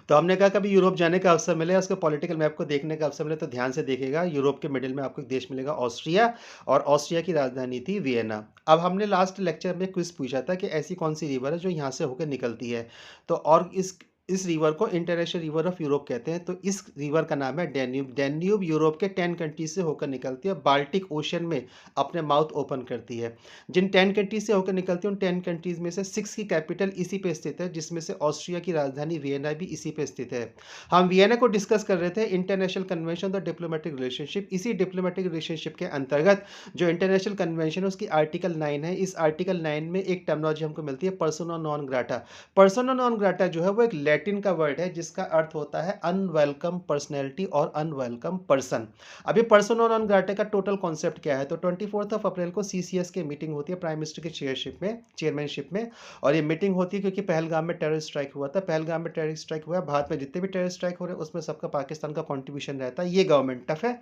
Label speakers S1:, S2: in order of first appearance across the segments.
S1: तो हमने कहा कभी यूरोप जाने का अवसर मिले, उसके पॉलिटिकल मैप को देखने का अवसर मिले तो ध्यान से देखिएगा। यूरोप के मिडिल में आपको एक देश मिलेगा ऑस्ट्रिया, और ऑस्ट्रिया की राजधानी थी वियना। अब हमने लास्ट लेक्चर में क्विज़ पूछा था कि ऐसी कौन-सी रिवर है जो यहाँ से होकर निकलती है? तो और इस रिवर को इंटरनेशनल रिवर ऑफ यूरोप कहते हैं। तो इस रिवर का नाम है डैन्यूब। डैन्यूब यूरोप के 10 कंट्रीज से होकर निकलती है, बाल्टिक ओशन में अपने माउथ ओपन करती है। जिन 10 कंट्रीज से होकर निकलती है, उन 10 कंट्रीज में से 6 की कैपिटल इसी पे स्थित है, जिसमें से ऑस्ट्रिया की राजधानी वियना भी इसी पे स्थित है। हम वियना को डिस्कस कर रहे थे, international convention the diplomatic relationship. इसी डिप्लोमेटिक रिलेशनशिप के अंतर्गत जो इंटरनेशनल कन्वेंशन है उसकी आर्टिकल 9 है। इस आर्टिकल 9 में एक टर्मिनोलॉजी हमको मिलती है, persona non grata. Persona non grata जो है वो एक लैटिन का वर्ड है जिसका अर्थ होता है अनवेलकम पर्सनैलिटी और अनवेलकम पर्सन। अभी पर्सोना नॉन ग्राटा का टोटल कॉन्सेप्ट क्या है? तो 24 अप्रैल को सीसीएस की मीटिंग होती है प्राइम मिनिस्टर के चेयरमैनशिप में। और ये मीटिंग होती है क्योंकि पहलगाम में टेरर स्ट्राइक हुआ था। पहलगाम में टेरर स्ट्राइक हुआ, भारत में जितने भी टेरर स्ट्राइक हो रहे हैं उसमें सबका पाकिस्तान का कॉन्ट्रीब्यूशन रहता है। ये गवर्नमेंट टफ है।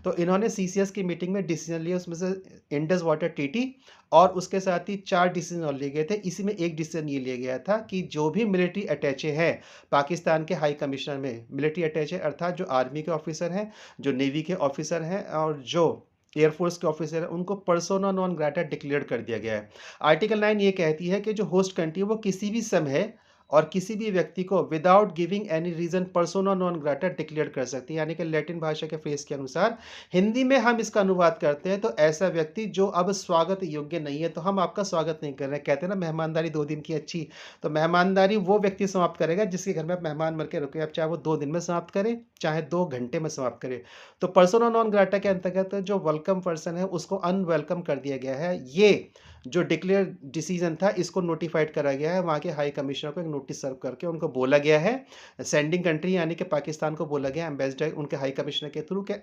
S1: तो इन्होंने सीसीएस की मीटिंग में डिसीजन लिया, उसमें से इंडस वाटर ट्रीटी और उसके साथ ही 4 डिसीजन और लिए गए थे। इसी में एक डिसीजन ये लिया गया था कि जो भी मिलिट्री अटैचे हैं पाकिस्तान के हाई कमिश्नर में, मिलिट्री अटैचे अर्थात जो आर्मी के ऑफिसर हैं, जो नेवी के ऑफिसर हैं और जो एयरफोर्स के ऑफिसर हैं, उनको पर्सोना नॉन ग्राटा डिक्लेयर कर दिया गया है। आर्टिकल 9 ये कहती है कि जो होस्ट कंट्री है वो किसी भी समय और किसी भी व्यक्ति को without giving any reason persona non grata declare कर सकती है। यानी कि लैटिन भाषा के फ्रेज के अनुसार हिंदी में हम इसका अनुवाद करते हैं तो ऐसा व्यक्ति जो अब स्वागत योग्य नहीं है, तो हम आपका स्वागत नहीं कर रहे हैं। कहते हैं ना मेहमानदारी 2 दिन की अच्छी, तो मेहमानदारी वो व्यक्ति समाप्त करेगा जिसके घर में आप मेहमान बन के रुके, आप चाहे वो 2 दिन में समाप्त करें चाहे 2 घंटे में समाप्त करें। तो पर्सोना नॉन ग्राटा के अंतर्गत जो वेलकम पर्सन है उसको अनवेलकम कर दिया गया है। ये जो डिक्लेयर डिसीजन था इसको नोटिफाइड करा गया है, वहाँ के हाई कमिश्नर को एक नोटिस सर्व करके उनको बोला गया है, सेंडिंग कंट्री यानी कि पाकिस्तान को बोला गया एम्बेसडर उनके हाई कमिश्नर के थ्रू कि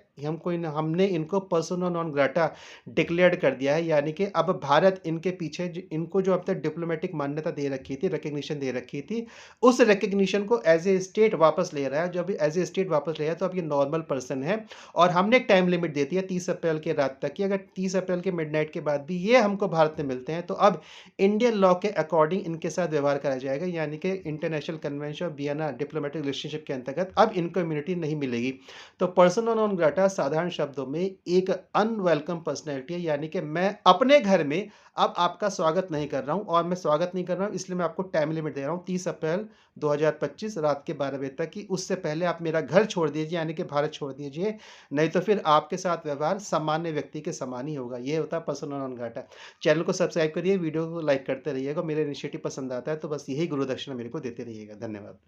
S1: हमने इनको पर्सोना नॉन ग्राटा डिक्लेयर्ड कर दिया है। यानी कि अब भारत इनके पीछे इनको जो अब तक डिप्लोमेटिक मान्यता दे रखी थी, रिकग्निशन दे रखी थी, उस रिकग्निशन को एज ए स्टेट वापस ले रहा है। जो अभी एज ए स्टेट वापस ले रहा है तो अब ये नॉर्मल पर्सन है। और हमने एक टाइम लिमिट देती है 30 अप्रैल के रात तक की, अगर 30 अप्रैल के मिडनाइट के बाद भी ये हमको भारत में मिलते हैं तो अब इंडियन लॉ के अकॉर्डिंग इनके साथ व्यवहार करा जाएगा। यानी कि international convention of Vienna diplomatic relationship के अंतर्गत अब इनको इम्यूनिटी नहीं मिलेगी। तो पर्सोना नॉन ग्राटा साधारण शब्दों में एक अनवेलकम पर्सनैलिटी है। यानी कि मैं अपने घर में अब आपका स्वागत नहीं कर रहा हूं, और मैं स्वागत नहीं कर रहा हूं इसलिए मैं आपको टाइम लिमिट दे रहा हूं 30 अप्रैल 2025 रात के 12 बजे तक की। उससे पहले आप मेरा घर छोड़ दीजिए, यानी कि भारत छोड़ दीजिए, नहीं तो फिर आपके साथ व्यवहार सामान्य व्यक्ति के समान ही होगा। ये होता है पर्सोना नॉन ग्राटा। चैनल को सब्सक्राइब करिए, वीडियो को लाइक करते रहिएगा। मेरा इनिशिएटिव पसंद आता है तो बस यही गुरु दक्षिणा मेरे को देते रहिएगा। धन्यवाद।